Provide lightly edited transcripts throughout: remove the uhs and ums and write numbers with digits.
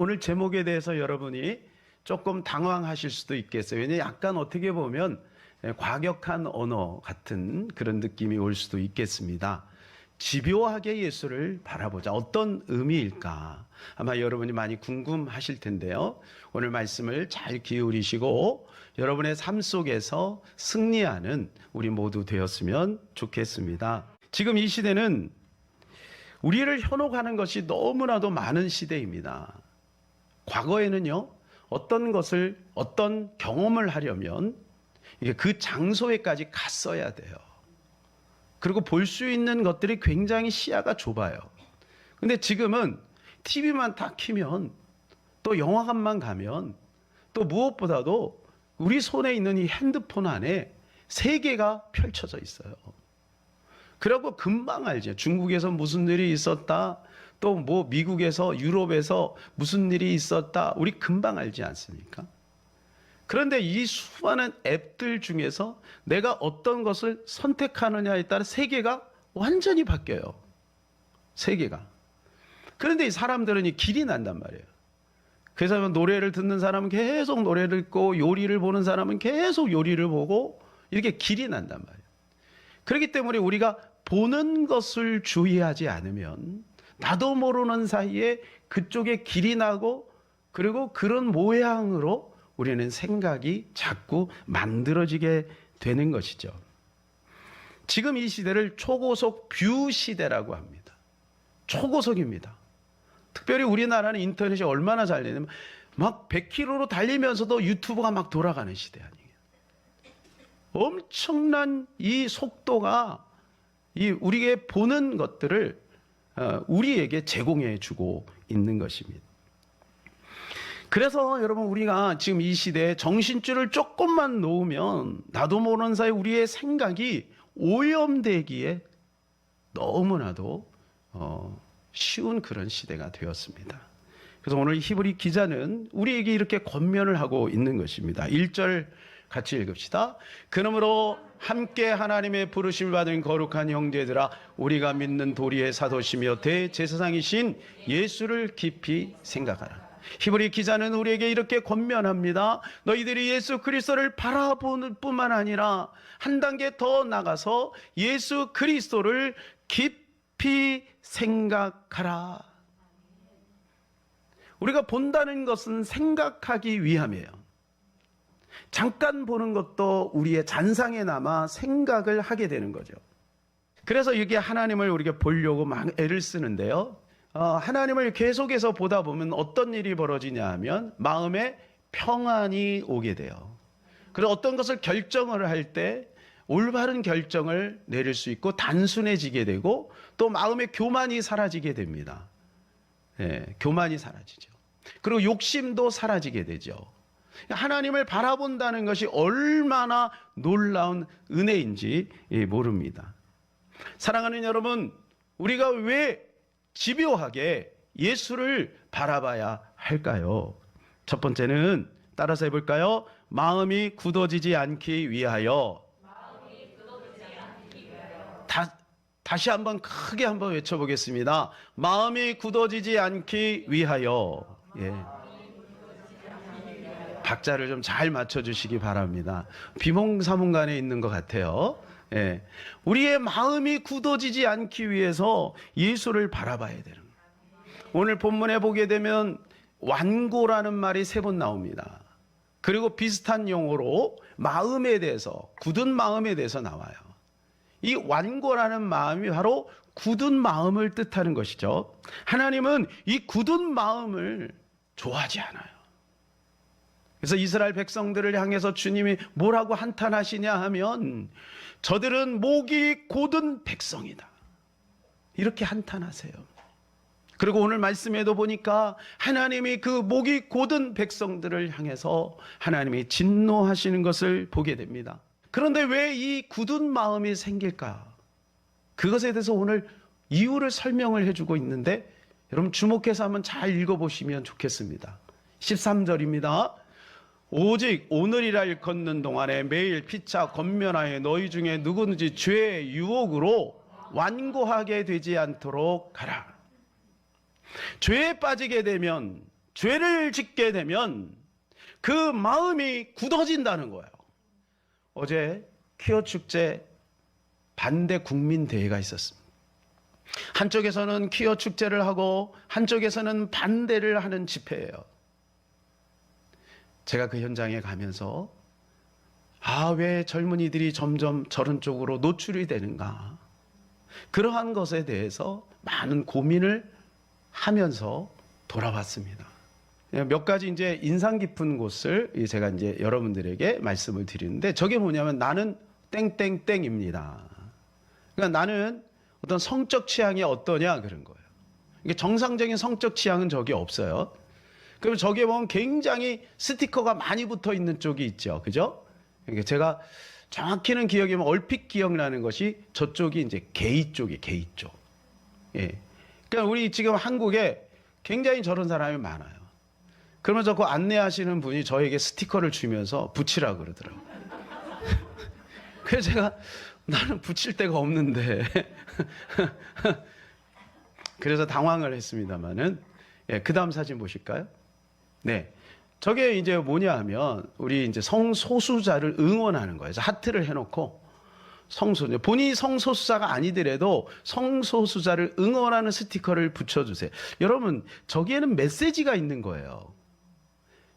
오늘 제목에 대해서 여러분이 조금 당황하실 수도 있겠어요. 왜냐하면 약간 어떻게 보면 과격한 언어 같은 그런 느낌이 올 수도 있겠습니다. 집요하게 예수를 바라보자. 어떤 의미일까? 아마 여러분이 많이 궁금하실 텐데요. 오늘 말씀을 잘 기울이시고 여러분의 삶 속에서 승리하는 우리 모두 되었으면 좋겠습니다. 지금 이 시대는 우리를 현혹하는 것이 너무나도 많은 시대입니다. 과거에는요, 어떤 것을, 어떤 경험을 하려면 이게 그 장소에까지 갔어야 돼요. 그리고 볼 수 있는 것들이 굉장히 시야가 좁아요. 근데 지금은 TV만 다 켜면, 또 영화관만 가면, 또 무엇보다도 우리 손에 있는 이 핸드폰 안에 세계가 펼쳐져 있어요. 그리고 금방 알죠. 중국에서 무슨 일이 있었다, 또 뭐 미국에서, 유럽에서 무슨 일이 있었다, 우리 금방 알지 않습니까? 그런데 이 수많은 앱들 중에서 내가 어떤 것을 선택하느냐에 따라 세계가 완전히 바뀌어요. 세계가. 그런데 이 사람들은 이 길이 난단 말이에요. 그래서 노래를 듣는 사람은 계속 노래를 듣고, 요리를 보는 사람은 계속 요리를 보고, 이렇게 길이 난단 말이에요. 그렇기 때문에 우리가 보는 것을 주의하지 않으면 나도 모르는 사이에 그쪽에 길이 나고, 그리고 그런 모양으로 우리는 생각이 자꾸 만들어지게 되는 것이죠. 지금 이 시대를 초고속 뷰 시대라고 합니다. 초고속입니다. 특별히 우리나라는 인터넷이 얼마나 잘 되냐면 막 100km로 달리면서도 유튜브가 막 돌아가는 시대 아니에요. 엄청난 이 속도가 우리에게 보는 것들을 우리에게 제공해 주고 있는 것입니다. 그래서 여러분, 우리가 지금 이 시대에 정신줄을 조금만 놓으면 나도 모르는 사이 우리의 생각이 오염되기에 너무나도 쉬운 그런 시대가 되었습니다. 그래서 오늘 히브리 기자는 우리에게 이렇게 권면을 하고 있는 것입니다. 1절 같이 읽읍시다. 그러므로 함께 하나님의 부르심을 받은 거룩한 형제들아, 우리가 믿는 도리의 사도시며 대제사장이신 예수를 깊이 생각하라. 히브리 기자는 우리에게 이렇게 권면합니다. 너희들이 예수 그리스도를 바라보는 뿐만 아니라 한 단계 더 나가서 예수 그리스도를 깊이 생각하라. 우리가 본다는 것은 생각하기 위함이에요. 잠깐 보는 것도 우리의 잔상에 남아 생각을 하게 되는 거죠. 그래서 이게 하나님을 우리가 보려고 막 애를 쓰는데요. 하나님을 계속해서 보다 보면 어떤 일이 벌어지냐 하면 마음에 평안이 오게 돼요. 그리고 어떤 것을 결정을 할 때 올바른 결정을 내릴 수 있고 단순해지게 되고, 또 마음의 교만이 사라지게 됩니다. 교만이 사라지죠. 그리고 욕심도 사라지게 되죠. 하나님을 바라본다는 것이 얼마나 놀라운 은혜인지 모릅니다. 사랑하는 여러분, 우리가 왜 집요하게 예수를 바라봐야 할까요? 첫 번째는 따라서 해볼까요? 마음이 굳어지지 않기 위하여. 다시 한번 크게 한번 외쳐보겠습니다. 마음이 굳어지지 않기 위하여. 예. 박자를 좀 잘 맞춰주시기 바랍니다. 비몽사몽간에 있는 것 같아요. 예. 우리의 마음이 굳어지지 않기 위해서 예수를 바라봐야 되는 거예요. 오늘 본문에 보게 되면 완고라는 말이 3번 나옵니다. 그리고 비슷한 용어로 마음에 대해서, 굳은 마음에 대해서 나와요. 이 완고라는 마음이 바로 굳은 마음을 뜻하는 것이죠. 하나님은 이 굳은 마음을 좋아하지 않아요. 그래서 이스라엘 백성들을 향해서 주님이 뭐라고 한탄하시냐 하면, 저들은 목이 곧은 백성이다, 이렇게 한탄하세요. 그리고 오늘 말씀에도 보니까 하나님이 그 목이 곧은 백성들을 향해서 하나님이 진노하시는 것을 보게 됩니다. 그런데 왜 이 굳은 마음이 생길까? 그것에 대해서 오늘 이유를 설명을 해주고 있는데, 여러분 주목해서 한번 잘 읽어보시면 좋겠습니다. 13절입니다. 오직 오늘이라 일컫는 동안에 매일 피차 권면하여 너희 중에 누구든지 죄의 유혹으로 완고하게 되지 않도록 하라. 죄에 빠지게 되면 죄를 짓게 되면 그 마음이 굳어진다는 거예요. 어제 퀴어 축제 반대 국민대회가 있었습니다. 한쪽에서는 퀴어 축제를 하고 한쪽에서는 반대를 하는 집회예요. 제가 그 현장에 가면서 왜 젊은이들이 점점 저런 쪽으로 노출이 되는가, 그러한 것에 대해서 많은 고민을 하면서 돌아왔습니다. 몇 가지 이제 인상 깊은 곳을 제가 이제 여러분들에게 말씀을 드리는데, 저게 뭐냐면 나는 땡땡땡입니다. 그러니까 나는 어떤 성적 취향이 어떠냐 그런 거예요. 이게 정상적인 성적 취향은 저게 없어요. 그럼 저게 보면 굉장히 스티커가 많이 붙어 있는 쪽이 있죠. 그죠? 그러니까 제가 정확히는 기억이면 얼핏 기억나는 것이 저쪽이 이제 게이 쪽이 게이 쪽. 예. 그러니까 우리 지금 한국에 굉장히 저런 사람이 많아요. 그러면서 그 안내하시는 분이 저에게 스티커를 주면서 붙이라 그러더라고요. 그래서 제가 나는 붙일 데가 없는데 그래서 당황을 했습니다만은, 예, 그 다음 사진 보실까요? 네. 저게 이제 뭐냐 하면 우리 이제 성소수자를 응원하는 거예요. 그래서 하트를 해놓고 성소수자, 본인이 성소수자가 아니더라도 성소수자를 응원하는 스티커를 붙여주세요. 여러분, 저기에는 메시지가 있는 거예요.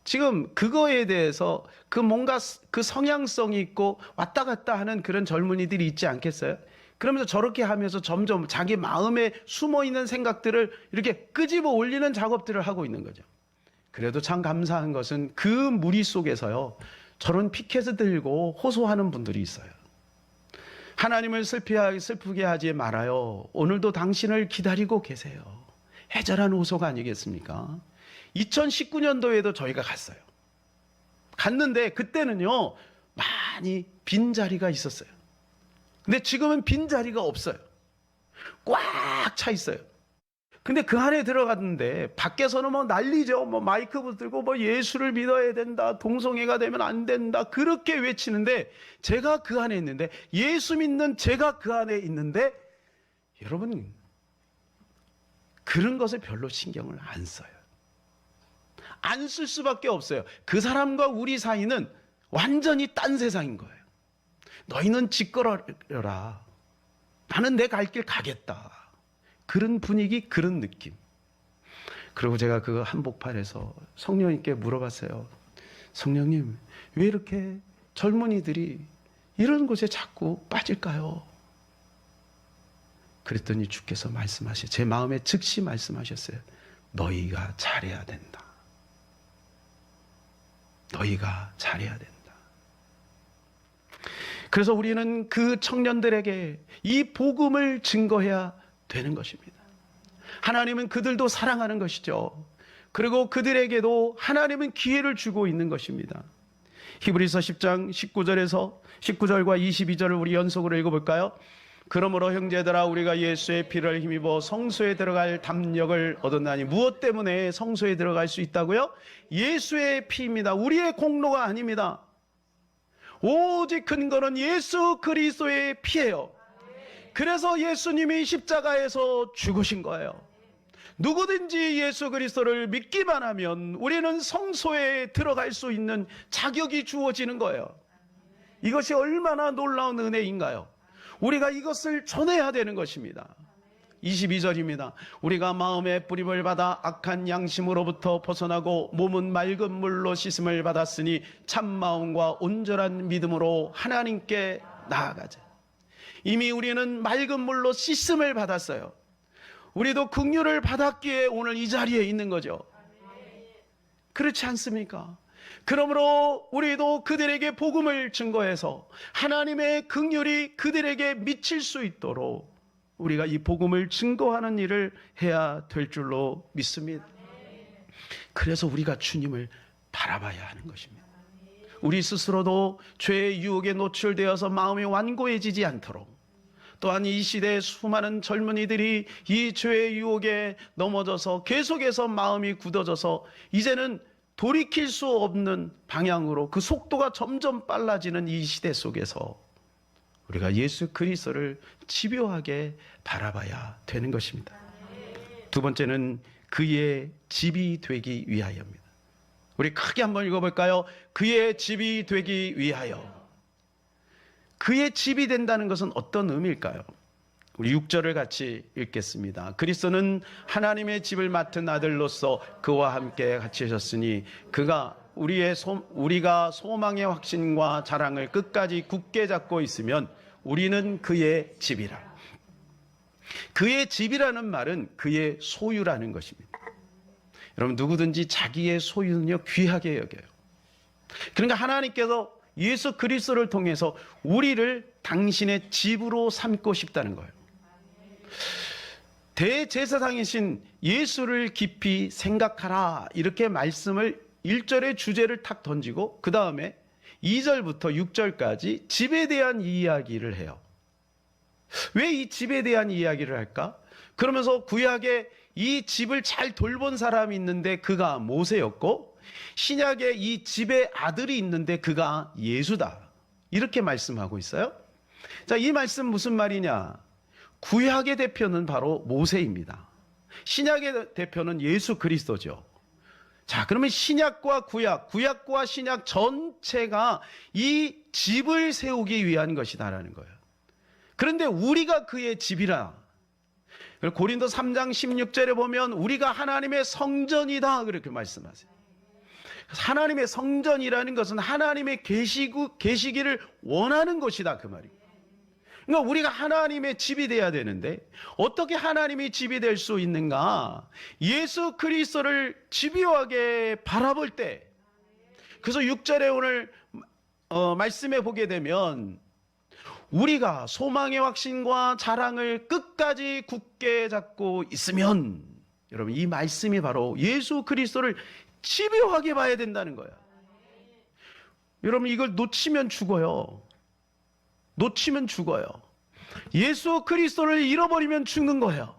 지금 그거에 대해서 그 뭔가 그 성향성이 있고 왔다 갔다 하는 그런 젊은이들이 있지 않겠어요? 그러면서 저렇게 하면서 점점 자기 마음에 숨어 있는 생각들을 이렇게 끄집어 올리는 작업들을 하고 있는 거죠. 그래도 참 감사한 것은 그 무리 속에서요, 저런 피켓을 들고 호소하는 분들이 있어요. 하나님을 슬프게 하지 말아요. 오늘도 당신을 기다리고 계세요. 애절한 호소가 아니겠습니까? 2019년도에도 저희가 갔어요. 갔는데 그때는요, 많이 빈자리가 있었어요. 근데 지금은 빈자리가 없어요. 꽉 차 있어요. 근데 그 안에 들어갔는데 밖에서는 뭐 난리죠. 뭐 마이크 붙들고 뭐 예수를 믿어야 된다, 동성애가 되면 안 된다, 그렇게 외치는데, 제가 그 안에 있는데, 예수 믿는 제가 그 안에 있는데, 여러분 그런 것에 별로 신경을 안 써요. 안 쓸 수밖에 없어요. 그 사람과 우리 사이는 완전히 딴 세상인 거예요. 너희는 짓거려라, 나는 내 갈 길 가겠다. 그런 분위기, 그런 느낌. 그리고 제가 그 한복판에서 성령님께 물어봤어요. 성령님, 왜 이렇게 젊은이들이 이런 곳에 자꾸 빠질까요? 그랬더니 주께서 제 마음에 즉시 말씀하셨어요. 너희가 잘해야 된다. 너희가 잘해야 된다. 그래서 우리는 그 청년들에게 이 복음을 증거해야 되는 것입니다. 하나님은 그들도 사랑하는 것이죠. 그리고 그들에게도 하나님은 기회를 주고 있는 것입니다. 히브리서 10장 19절과 22절을 우리 연속으로 읽어볼까요? 그러므로 형제들아, 우리가 예수의 피를 힘입어 성소에 들어갈 담력을 얻었나니. 무엇 때문에 성소에 들어갈 수 있다고요? 예수의 피입니다. 우리의 공로가 아닙니다. 오직 근거는 예수 그리스도의 피예요. 그래서 예수님이 십자가에서 죽으신 거예요. 누구든지 예수 그리스도를 믿기만 하면 우리는 성소에 들어갈 수 있는 자격이 주어지는 거예요. 이것이 얼마나 놀라운 은혜인가요? 우리가 이것을 전해야 되는 것입니다. 22절입니다. 우리가 마음의 뿌림을 받아 악한 양심으로부터 벗어나고 몸은 맑은 물로 씻음을 받았으니 참마음과 온전한 믿음으로 하나님께 나아가자. 이미 우리는 맑은 물로 씻음을 받았어요. 우리도 긍휼을 받았기에 오늘 이 자리에 있는 거죠. 그렇지 않습니까? 그러므로 우리도 그들에게 복음을 증거해서 하나님의 긍휼이 그들에게 미칠 수 있도록 우리가 이 복음을 증거하는 일을 해야 될 줄로 믿습니다. 그래서 우리가 주님을 바라봐야 하는 것입니다. 우리 스스로도 죄의 유혹에 노출되어서 마음이 완고해지지 않도록, 또한 이 시대의 수많은 젊은이들이 이 죄의 유혹에 넘어져서 계속해서 마음이 굳어져서 이제는 돌이킬 수 없는 방향으로 그 속도가 점점 빨라지는 이 시대 속에서 우리가 예수 그리스도를 집요하게 바라봐야 되는 것입니다. 두 번째는 그의 집이 되기 위하여입니다. 우리 크게 한번 읽어볼까요? 그의 집이 되기 위하여. 그의 집이 된다는 것은 어떤 의미일까요? 우리 6절을 같이 읽겠습니다. 그리스도는 하나님의 집을 맡은 아들로서 그와 함께 갇히셨으니 그가 우리가 소망의 확신과 자랑을 끝까지 굳게 잡고 있으면 우리는 그의 집이라. 그의 집이라는 말은 그의 소유라는 것입니다. 여러분, 누구든지 자기의 소유는요 귀하게 여겨요. 그러니까 하나님께서 예수 그리스도를 통해서 우리를 당신의 집으로 삼고 싶다는 거예요. 대제사장이신 예수를 깊이 생각하라, 이렇게 말씀을 1절의 주제를 탁 던지고 그 다음에 2절부터 6절까지 집에 대한 이야기를 해요. 왜 이 집에 대한 이야기를 할까? 그러면서 구약에 이 집을 잘 돌본 사람이 있는데 그가 모세였고, 신약에 이 집의 아들이 있는데 그가 예수다, 이렇게 말씀하고 있어요. 자, 이 말씀 무슨 말이냐? 구약의 대표는 바로 모세입니다. 신약의 대표는 예수 그리스도죠. 자, 그러면 신약과 구약과 신약 전체가 이 집을 세우기 위한 것이다라는 거예요. 그런데 우리가 그의 집이라. 고린도 3장 16절에 보면 우리가 하나님의 성전이다, 그렇게 말씀하세요. 하나님의 성전이라는 것은 하나님의 계시기를 원하는 것이다, 그 말이에요. 그러니까 우리가 하나님의 집이 돼야 되는데 어떻게 하나님의 집이 될 수 있는가? 예수 그리스도를 집요하게 바라볼 때. 그래서 6절에 오늘 말씀해 보게 되면 우리가 소망의 확신과 자랑을 끝까지 굳게 잡고 있으면, 여러분, 이 말씀이 바로 예수 그리스도를 집요하게 봐야 된다는 거예요. 여러분, 이걸 놓치면 죽어요. 놓치면 죽어요. 예수 그리스도를 잃어버리면 죽는 거예요.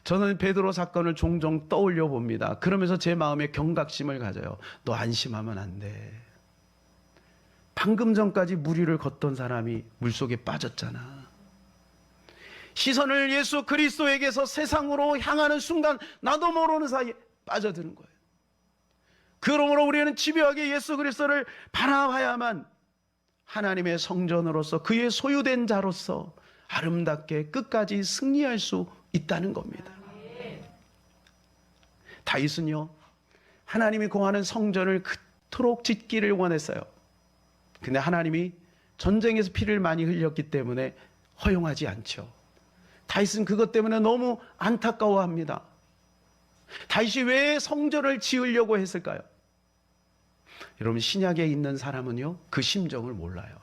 저는 베드로 사건을 종종 떠올려 봅니다. 그러면서 제 마음에 경각심을 가져요. 너 안심하면 안 돼. 방금 전까지 물 위를 걷던 사람이 물속에 빠졌잖아. 시선을 예수 그리스도에게서 세상으로 향하는 순간 나도 모르는 사이에 빠져드는 거예요. 그러므로 우리는 집요하게 예수 그리스도를 바라봐야만 하나님의 성전으로서 그의 소유된 자로서 아름답게 끝까지 승리할 수 있다는 겁니다. 다윗은요, 하나님이 공하는 성전을 그토록 짓기를 원했어요. 근데 하나님이 전쟁에서 피를 많이 흘렸기 때문에 허용하지 않죠. 다윗은 그것 때문에 너무 안타까워합니다. 다윗이 왜 성전을 지으려고 했을까요? 여러분, 신약에 있는 사람은요 그 심정을 몰라요.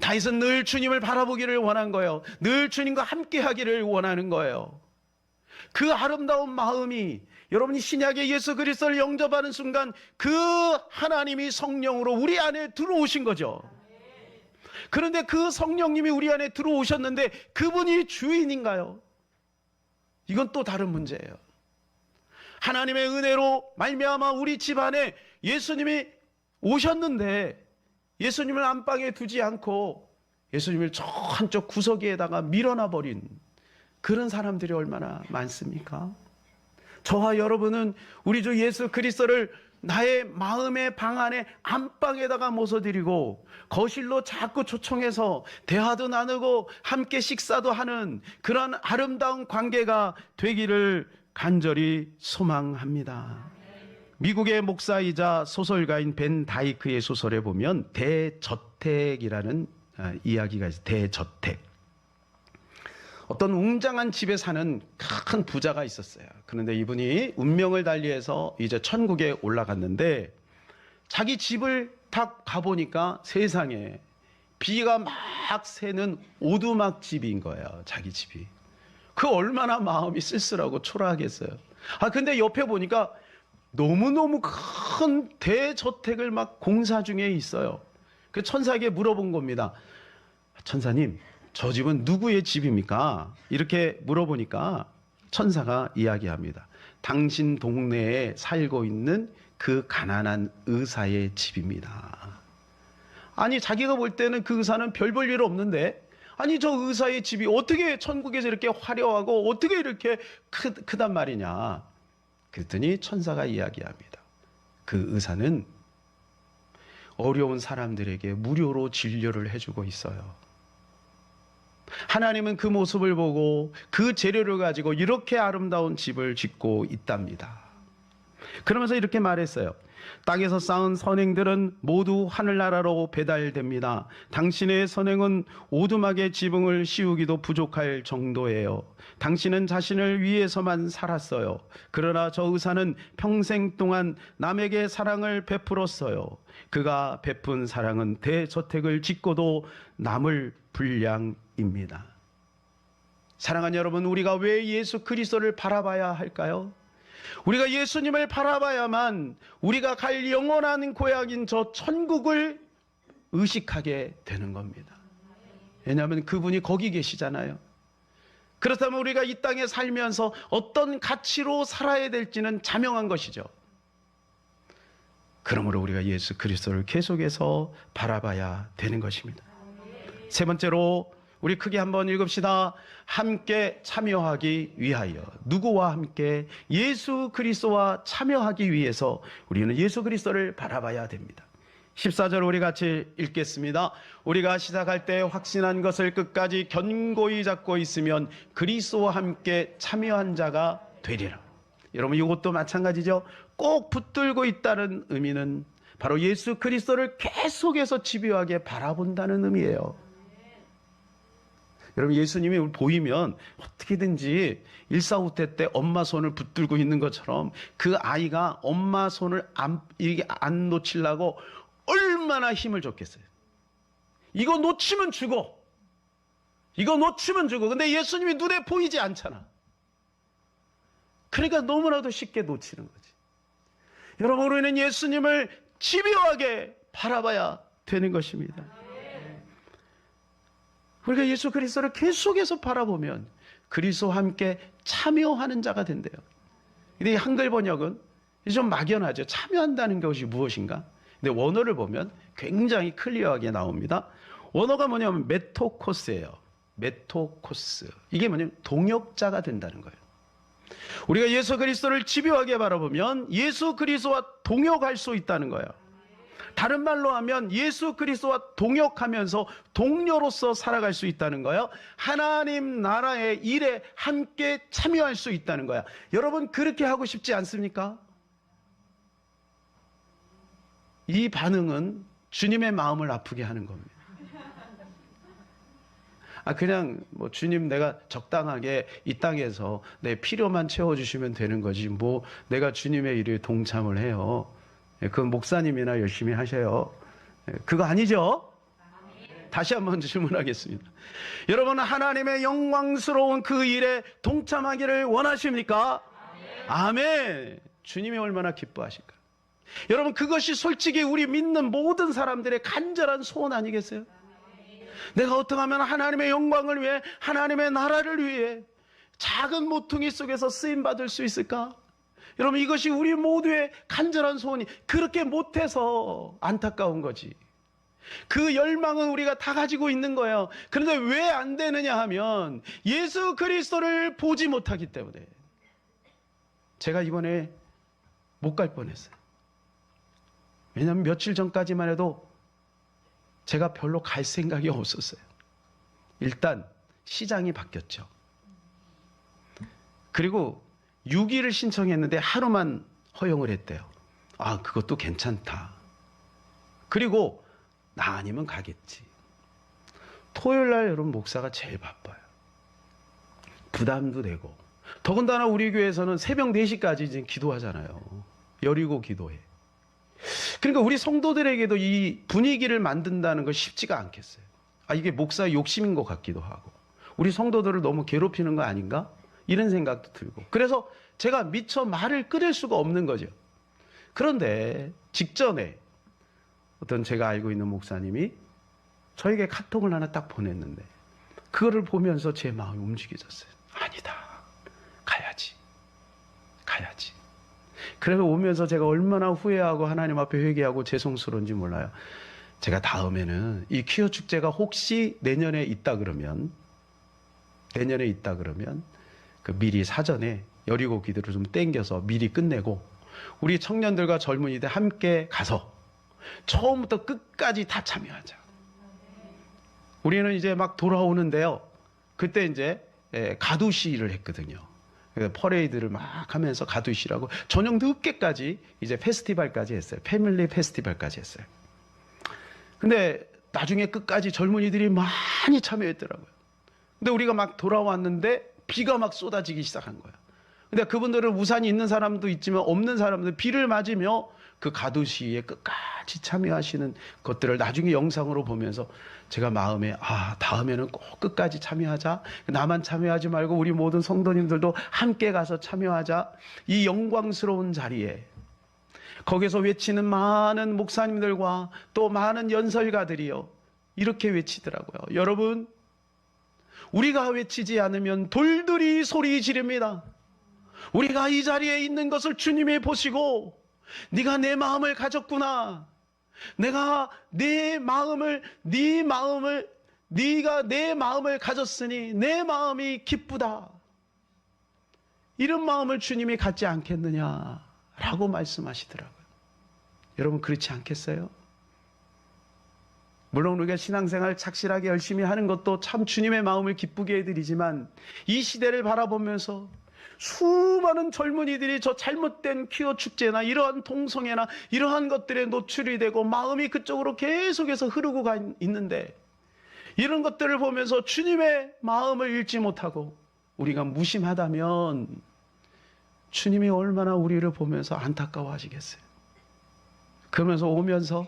다윗은 늘 주님을 바라보기를 원한 거예요. 늘 주님과 함께 하기를 원하는 거예요. 그 아름다운 마음이, 여러분이 신약의 예수 그리스도를 영접하는 순간 그 하나님이 성령으로 우리 안에 들어오신 거죠. 그런데 그 성령님이 우리 안에 들어오셨는데 그분이 주인인가요? 이건 또 다른 문제예요. 하나님의 은혜로 말미암아 우리 집안에 예수님이 오셨는데 예수님을 안방에 두지 않고 예수님을 저 한쪽 구석에다가 밀어놔 버린 그런 사람들이 얼마나 많습니까? 저와 여러분은 우리 주 예수 그리스도를 나의 마음의 방 안에 안방에다가 모셔드리고 거실로 자꾸 초청해서 대화도 나누고 함께 식사도 하는 그런 아름다운 관계가 되기를 간절히 소망합니다. 미국의 목사이자 소설가인 벤 다이크의 소설에 보면 대저택이라는 이야기가 있어요. 대저택. 어떤 웅장한 집에 사는 큰 부자가 있었어요. 그런데 이분이 운명을 달리해서 이제 천국에 올라갔는데 자기 집을 딱 가보니까 세상에 비가 막 새는 오두막 집인 거예요. 자기 집이. 그 얼마나 마음이 쓸쓸하고 초라하겠어요. 근데 옆에 보니까 너무너무 큰 대저택을 막 공사 중에 있어요. 그 천사에게 물어본 겁니다. 천사님, 저 집은 누구의 집입니까? 이렇게 물어보니까 천사가 이야기합니다. 당신 동네에 살고 있는 그 가난한 의사의 집입니다. 아니, 자기가 볼 때는 그 의사는 별 볼 일 없는데, 아니 저 의사의 집이 어떻게 천국에서 이렇게 화려하고 어떻게 이렇게 크단 말이냐. 그랬더니 천사가 이야기합니다. 그 의사는 어려운 사람들에게 무료로 진료를 해주고 있어요. 하나님은 그 모습을 보고 그 재료를 가지고 이렇게 아름다운 집을 짓고 있답니다. 그러면서 이렇게 말했어요. 땅에서 쌓은 선행들은 모두 하늘나라로 배달됩니다. 당신의 선행은 오두막의 지붕을 씌우기도 부족할 정도예요. 당신은 자신을 위해서만 살았어요. 그러나 저 의사는 평생 동안 남에게 사랑을 베풀었어요. 그가 베푼 사랑은 대저택을 짓고도 남을 분량입니다. 사랑하는 여러분, 우리가 왜 예수 그리스도를 바라봐야 할까요? 우리가 예수님을 바라봐야만 우리가 갈 영원한 고향인 저 천국을 의식하게 되는 겁니다. 왜냐하면 그분이 거기 계시잖아요. 그렇다면 우리가 이 땅에 살면서 어떤 가치로 살아야 될지는 자명한 것이죠. 그러므로 우리가 예수 그리스도를 계속해서 바라봐야 되는 것입니다. 세 번째로 우리 크게 한번 읽읍시다. 함께 참여하기 위하여. 누구와 함께? 예수 그리스도와 참여하기 위해서 우리는 예수 그리스도를 바라봐야 됩니다. 14절 우리 같이 읽겠습니다. 우리가 시작할 때 확신한 것을 끝까지 견고히 잡고 있으면 그리스도와 함께 참여한 자가 되리라. 여러분, 이것도 마찬가지죠. 꼭 붙들고 있다는 의미는 바로 예수 그리스도를 계속해서 집요하게 바라본다는 의미예요. 여러분, 예수님이 보이면 어떻게든지 일사후퇴 때 엄마 손을 붙들고 있는 것처럼 그 아이가 엄마 손을 안 놓치려고 얼마나 힘을 줬겠어요. 이거 놓치면 죽어. 이거 놓치면 죽어. 근데 예수님이 눈에 보이지 않잖아. 그러니까 너무나도 쉽게 놓치는 거지. 여러분, 우리는 예수님을 집요하게 바라봐야 되는 것입니다. 우리가 예수 그리스도를 계속해서 바라보면 그리스도와 함께 참여하는 자가 된대요. 근데 이 한글 번역은 좀 막연하죠. 참여한다는 것이 무엇인가? 근데 원어를 보면 굉장히 클리어하게 나옵니다. 원어가 뭐냐면 메토코스예요. 메토코스. 이게 뭐냐면 동역자가 된다는 거예요. 우리가 예수 그리스도를 집요하게 바라보면 예수 그리스도와 동역할 수 있다는 거예요. 다른 말로 하면 예수 그리스도와 동역하면서 동료로서 살아갈 수 있다는 거예요. 하나님 나라의 일에 함께 참여할 수 있다는 거야. 여러분, 그렇게 하고 싶지 않습니까? 이 반응은 주님의 마음을 아프게 하는 겁니다. 그냥 뭐 주님, 내가 적당하게 이 땅에서 내 필요만 채워주시면 되는 거지 뭐 내가 주님의 일에 동참을 해요. 그건 목사님이나 열심히 하셔요. 그거 아니죠? 다시 한번 질문하겠습니다. 여러분은 하나님의 영광스러운 그 일에 동참하기를 원하십니까? 아멘. 주님이 얼마나 기뻐하실까? 여러분, 그것이 솔직히 우리 믿는 모든 사람들의 간절한 소원 아니겠어요? 내가 어떻게 하면 하나님의 영광을 위해, 하나님의 나라를 위해 작은 모퉁이 속에서 쓰임받을 수 있을까? 여러분, 이것이 우리 모두의 간절한 소원이, 그렇게 못해서 안타까운 거지. 그 열망은 우리가 다 가지고 있는 거예요. 그런데 왜 안 되느냐 하면 예수 그리스도를 보지 못하기 때문에. 제가 이번에 못 갈 뻔했어요. 왜냐하면 며칠 전까지만 해도 제가 별로 갈 생각이 없었어요. 일단 시장이 바뀌었죠. 그리고 6일을 신청했는데 하루만 허용을 했대요. 그것도 괜찮다. 그리고 나 아니면 가겠지. 토요일 날 여러분, 목사가 제일 바빠요. 부담도 되고. 더군다나 우리 교회에서는 새벽 4시까지 이제 기도하잖아요. 여리고 기도해. 그러니까 우리 성도들에게도 이 분위기를 만든다는 건 쉽지가 않겠어요. 이게 목사의 욕심인 것 같기도 하고, 우리 성도들을 너무 괴롭히는 거 아닌가? 이런 생각도 들고. 그래서 제가 미처 말을 끊을 수가 없는 거죠. 그런데 직전에 어떤 제가 알고 있는 목사님이 저에게 카톡을 하나 딱 보냈는데, 그거를 보면서 제 마음이 움직여졌어요. 아니다. 가야지. 그래서 오면서 제가 얼마나 후회하고 하나님 앞에 회개하고 죄송스러운지 몰라요. 제가 다음에는 이 퀴어 축제가 혹시 내년에 있다 그러면 그 미리 사전에 여리고 기도를 좀 땡겨서 미리 끝내고 우리 청년들과 젊은이들 함께 가서 처음부터 끝까지 다 참여하자. 우리는 이제 막 돌아오는데요. 그때 이제 가두시를 했거든요. 퍼레이드를 막 하면서 가두시라고 저녁 늦게까지 이제 페스티벌까지 했어요. 패밀리 페스티벌까지 했어요. 근데 나중에 끝까지 젊은이들이 많이 참여했더라고요. 근데 우리가 막 돌아왔는데 비가 막 쏟아지기 시작한 거야. 근데 그분들은 우산이 있는 사람도 있지만 없는 사람들 비를 맞으며 그 가두시에 끝까지 참여하시는 것들을 나중에 영상으로 보면서 제가 마음에 다음에는 꼭 끝까지 참여하자. 나만 참여하지 말고 우리 모든 성도님들도 함께 가서 참여하자. 이 영광스러운 자리에 거기서 외치는 많은 목사님들과 또 많은 연설가들이요 이렇게 외치더라고요. 여러분, 우리가 외치지 않으면 돌들이 소리 지릅니다. 우리가 이 자리에 있는 것을 주님이 보시고 네가 내 마음을 가졌구나. 내가 네가 내 마음을 가졌으니 내 마음이 기쁘다. 이런 마음을 주님이 갖지 않겠느냐라고 말씀하시더라고요. 여러분 그렇지 않겠어요? 물론 우리가 신앙생활 착실하게 열심히 하는 것도 참 주님의 마음을 기쁘게 해드리지만 이 시대를 바라보면서 수많은 젊은이들이 저 잘못된 퀴어 축제나 이러한 동성애나 이러한 것들에 노출이 되고 마음이 그쪽으로 계속해서 흐르고 있는데 이런 것들을 보면서 주님의 마음을 읽지 못하고 우리가 무심하다면 주님이 얼마나 우리를 보면서 안타까워하시겠어요. 그러면서 오면서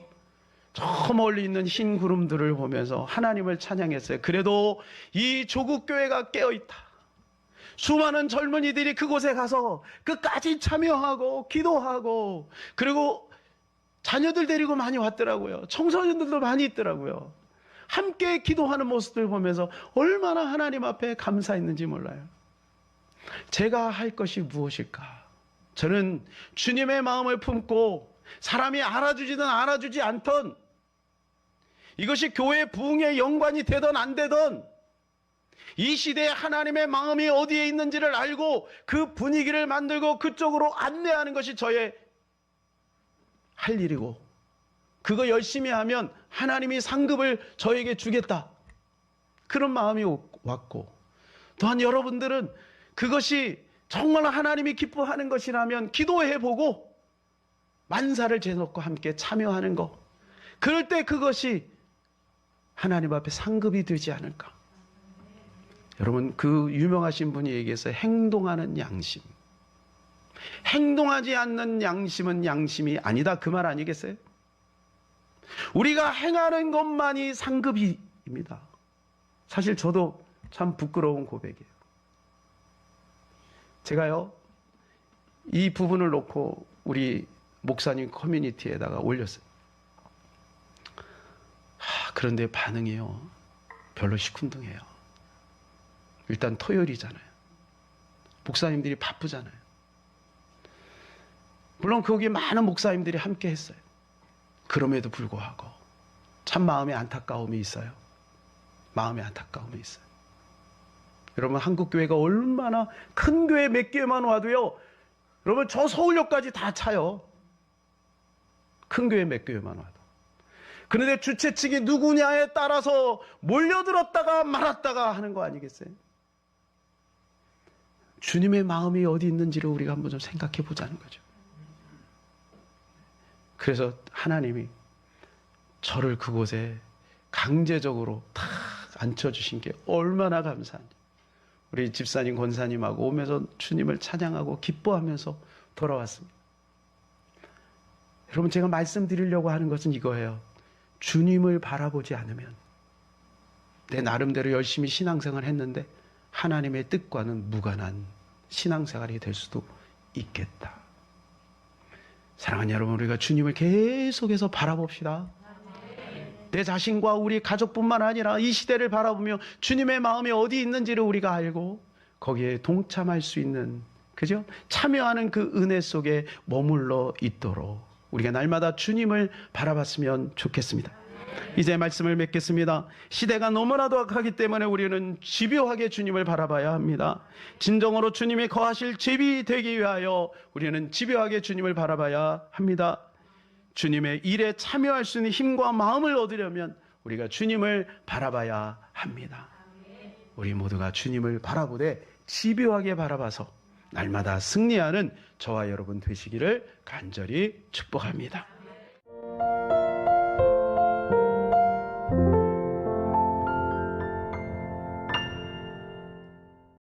저 멀리 있는 흰 구름들을 보면서 하나님을 찬양했어요. 그래도 이 조국 교회가 깨어있다. 수많은 젊은이들이 그곳에 가서 끝까지 참여하고 기도하고 그리고 자녀들 데리고 많이 왔더라고요. 청소년들도 많이 있더라고요. 함께 기도하는 모습들 보면서 얼마나 하나님 앞에 감사했는지 몰라요. 제가 할 것이 무엇일까? 저는 주님의 마음을 품고 사람이 알아주지든 알아주지 않던 이것이 교회 부흥의 연관이 되든 안 되든 이 시대에 하나님의 마음이 어디에 있는지를 알고 그 분위기를 만들고 그쪽으로 안내하는 것이 저의 할 일이고 그거 열심히 하면 하나님이 상급을 저에게 주겠다. 그런 마음이 왔고 또한 여러분들은 그것이 정말 하나님이 기뻐하는 것이라면 기도해보고 만사를 재놓고 함께 참여하는 것. 그럴 때 그것이 하나님 앞에 상급이 되지 않을까. 여러분 그 유명하신 분이 얘기해서 행동하는 양심. 행동하지 않는 양심은 양심이 아니다. 그 말 아니겠어요? 우리가 행하는 것만이 상급입니다. 사실 저도 참 부끄러운 고백이에요. 제가요 이 부분을 놓고 우리 목사님 커뮤니티에다가 올렸어요. 그런데 반응이요 별로 시큰둥해요. 일단 토요일이잖아요. 목사님들이 바쁘잖아요. 물론 거기에 많은 목사님들이 함께 했어요. 그럼에도 불구하고 참 마음에 안타까움이 있어요. 마음에 안타까움이 있어요. 여러분 한국교회가 얼마나 큰 교회 몇 개만 와도요 여러분 저 서울역까지 다 차요. 큰 교회 몇 개만 와도. 그런데 주최 측이 누구냐에 따라서 몰려들었다가 말았다가 하는 거 아니겠어요? 주님의 마음이 어디 있는지를 우리가 한번 좀 생각해 보자는 거죠. 그래서 하나님이 저를 그곳에 강제적으로 탁 앉혀주신 게 얼마나 감사한지. 우리 집사님, 권사님하고 오면서 주님을 찬양하고 기뻐하면서 돌아왔습니다. 여러분 제가 말씀드리려고 하는 것은 이거예요. 주님을 바라보지 않으면 내 나름대로 열심히 신앙생활을 했는데 하나님의 뜻과는 무관한 신앙생활이 될 수도 있겠다. 사랑하는 여러분 우리가 주님을 계속해서 바라봅시다. 내 자신과 우리 가족뿐만 아니라 이 시대를 바라보며 주님의 마음이 어디 있는지를 우리가 알고 거기에 동참할 수 있는 그죠? 참여하는 그 은혜 속에 머물러 있도록 우리가 날마다 주님을 바라봤으면 좋겠습니다. 이제 말씀을 맺겠습니다. 시대가 너무나도 악하기 때문에 우리는 집요하게 주님을 바라봐야 합니다. 진정으로 주님이 거하실 집이 되기 위하여 우리는 집요하게 주님을 바라봐야 합니다. 주님의 일에 참여할 수 있는 힘과 마음을 얻으려면 우리가 주님을 바라봐야 합니다. 우리 모두가 주님을 바라보되 집요하게 바라봐서 날마다 승리하는 저와 여러분 되시기를 간절히 축복합니다.